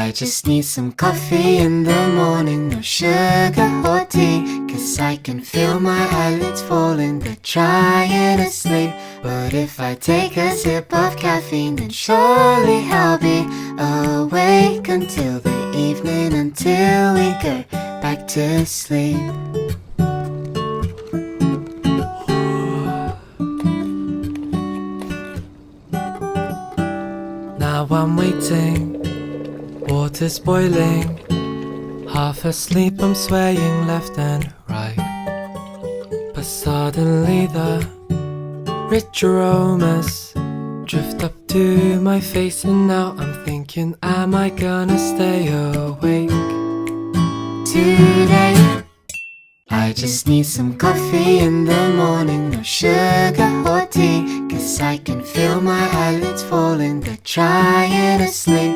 I just need some coffee in the morning, no sugar or tea, 'cause I can feel my eyelids falling, they're trying to sleep. But if I take a sip of caffeine, then surely I'll be awake until the evening, until we go back to sleep. Now I'm waiting, water's boiling, half asleep I'm swaying left and right. But suddenly the rich aromas drift up to my face, and now I'm thinking, am I gonna stay awake today? I just need some coffee in the morning, no sugar or tea, 'cause I can feel my eyelids falling, they're trying to sleep.